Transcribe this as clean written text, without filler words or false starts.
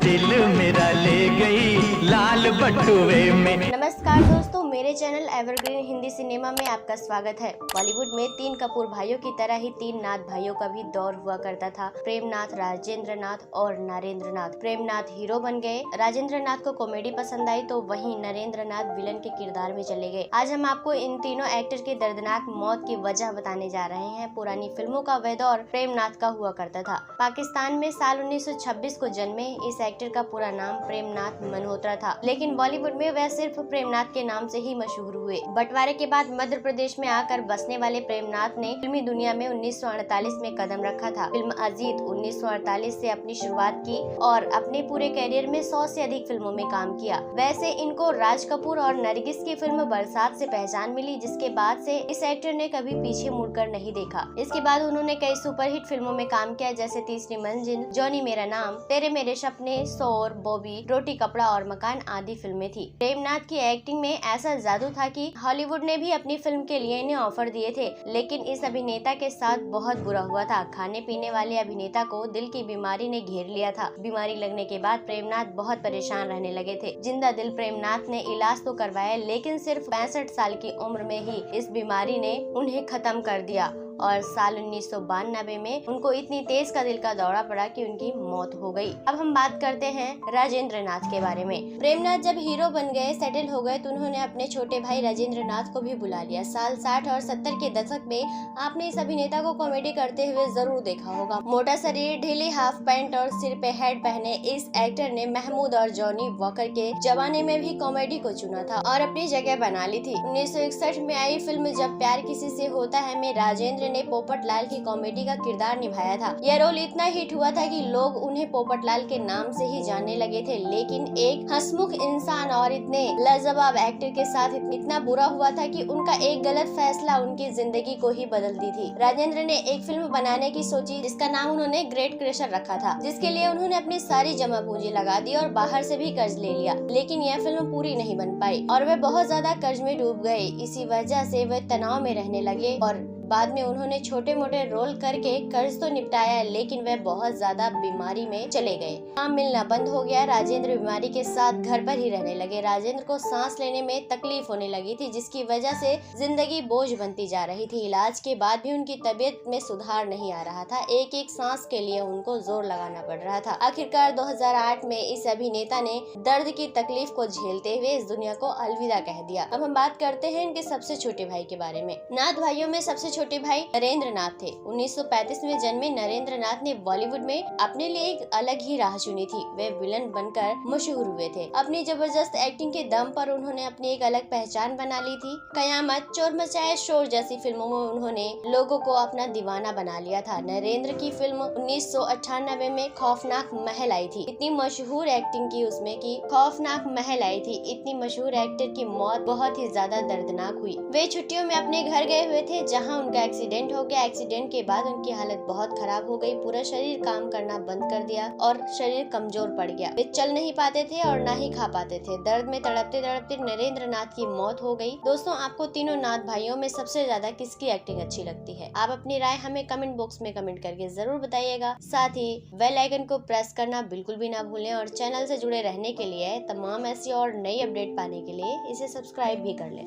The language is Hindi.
दिल मेरा ले गई लाल बटुए में। नमस्कार दोस्तों, मेरे चैनल एवरग्रीन हिंदी सिनेमा में आपका स्वागत है। बॉलीवुड में तीन कपूर भाइयों की तरह ही तीन नाथ भाइयों का भी दौर हुआ करता था। प्रेमनाथ, राजेंद्र नाथ और नरेंद्र नाथ। प्रेमनाथ हीरो बन गए, राजेंद्र नाथ को कॉमेडी पसंद आई तो वहीं नरेंद्र नाथ विलन के किरदार में चले गए। आज हम आपको इन तीनों एक्टर की दर्दनाक मौत की वजह बताने जा रहे हैं। पुरानी फिल्मों का वह दौर प्रेमनाथ का हुआ करता था। पाकिस्तान में साल 1926 को जन्मे इस एक्टर का पूरा नाम प्रेमनाथ मल्होत्रा था, लेकिन बॉलीवुड में वह सिर्फ प्रेमनाथ के नाम से ही मशहूर हुए। बंटवारे के बाद मध्य प्रदेश में आकर बसने वाले प्रेमनाथ ने फिल्मी दुनिया में 1948 में कदम रखा था। फिल्म अजीत 1948 से अपनी शुरुआत की और अपने पूरे करियर में 100 से अधिक फिल्मों में काम किया। वैसे इनको राज कपूर और नरगिस की फिल्म बरसात से पहचान मिली, जिसके बाद से इस एक्टर ने कभी पीछे मुड़कर नहीं देखा। इसके बाद उन्होंने कई सुपरहिट फिल्मों में काम किया, जैसे तीसरी मंजिल, जॉनी मेरा नाम, तेरे मेरे सपने, शोर, बॉबी, रोटी कपड़ा और मकान आदि फिल्में थी। प्रेमनाथ की एक्टिंग में ऐसा जादू था कि हॉलीवुड ने भी अपनी फिल्म के लिए इन्हें ऑफर दिए थे, लेकिन इस अभिनेता के साथ बहुत बुरा हुआ था। खाने पीने वाले अभिनेता को दिल की बीमारी ने घेर लिया था। बीमारी लगने के बाद प्रेमनाथ बहुत परेशान रहने लगे थे। जिंदा दिल प्रेमनाथ ने इलाज तो करवाया, लेकिन सिर्फ 65 साल की उम्र में ही इस बीमारी ने उन्हें खत्म कर दिया और साल 1992 में उनको इतनी तेज का दिल का दौरा पड़ा कि उनकी मौत हो गई। अब हम बात करते हैं राजेंद्र नाथ के बारे में। प्रेमनाथ जब हीरो बन गए, सेटल हो गए, तो उन्होंने अपने छोटे भाई राजेंद्र नाथ को भी बुला लिया। साल 60 और 70 के दशक में आपने इस अभिनेता को कॉमेडी करते हुए जरूर देखा होगा। मोटा शरीर, ढीली हाफ पैंट और सिर पे हेड पहने इस एक्टर ने महमूद और जॉनी वॉकर के जमाने में भी कॉमेडी को चुना था और अपनी जगह बना ली थी। 1961 में आई फिल्म जब प्यार किसी से होता है में राजेंद्र ने पोपट लाल की कॉमेडी का किरदार निभाया था। यह रोल इतना हिट हुआ था कि लोग उन्हें पोपट लाल के नाम से ही जानने लगे थे, लेकिन एक हंसमुख इंसान और इतने लाजवाब एक्टर के साथ इतना बुरा हुआ था कि उनका एक गलत फैसला उनकी जिंदगी को ही बदल दी थी। राजेंद्र ने एक फिल्म बनाने की सोची, जिसका नाम उन्होंने ग्रेट क्रशर रखा था, जिसके लिए उन्होंने अपनी सारी जमा पूंजी लगा दी और बाहर से भी कर्ज ले लिया, लेकिन यह फिल्म पूरी नहीं बन पाई और वे बहुत ज्यादा कर्ज में डूब गए। इसी वजह से वे तनाव में रहने लगे और बाद में उन्होंने छोटे मोटे रोल करके कर्ज तो निपटाया, लेकिन वे बहुत ज्यादा बीमारी में चले गए। काम मिलना बंद हो गया। राजेंद्र बीमारी के साथ घर पर ही रहने लगे। राजेंद्र को सांस लेने में तकलीफ होने लगी थी, जिसकी वजह से जिंदगी बोझ बनती जा रही थी। इलाज के बाद भी उनकी तबीयत में सुधार नहीं आ रहा था। एक एक सांस के लिए उनको जोर लगाना पड़ रहा था। आखिरकार 2008 में इस अभिनेता ने दर्द की तकलीफ को झेलते हुए इस दुनिया को अलविदा कह दिया। अब हम बात करते हैं इनके सबसे छोटे भाई के बारे में। नाथ भाइयों में सबसे छोटे भाई नरेंद्र नाथ थे। 1935 में जन्मे नरेंद्र नाथ ने बॉलीवुड में अपने लिए एक अलग ही राह चुनी थी। वे विलन बनकर मशहूर हुए थे। अपनी जबरदस्त एक्टिंग के दम पर उन्होंने अपनी एक अलग पहचान बना ली थी। कयामत, चोर मचाए शोर जैसी फिल्मों में उन्होंने लोगों को अपना दीवाना बना लिया था। नरेंद्र की फिल्म 1998 में खौफनाक महल आई थी। इतनी मशहूर एक्टिंग की उसमें कि खौफनाक महल आई थी। इतनी मशहूर एक्टर की मौत बहुत ही ज्यादा दर्दनाक हुई। वे छुट्टियों में अपने घर गए हुए थे, जहां उनका एक्सीडेंट हो गया। एक्सीडेंट के बाद उनकी हालत बहुत खराब हो गई। पूरा शरीर काम करना बंद कर दिया और शरीर कमजोर पड़ गया। वे चल नहीं पाते थे और ना ही खा पाते थे। दर्द में तड़पते तड़पते नरेंद्र नाथ की मौत हो गई। दोस्तों, आपको तीनों नाथ भाइयों में सबसे ज्यादा किसकी एक्टिंग अच्छी लगती है? आप अपनी राय हमें कमेंट बॉक्स में कमेंट करके जरूर बताइएगा। साथ ही बेल आइकन को प्रेस करना बिल्कुल भी ना भूलें और चैनल से जुड़े रहने के लिए, तमाम ऐसी और नई अपडेट पाने के लिए इसे सब्सक्राइब भी कर लें।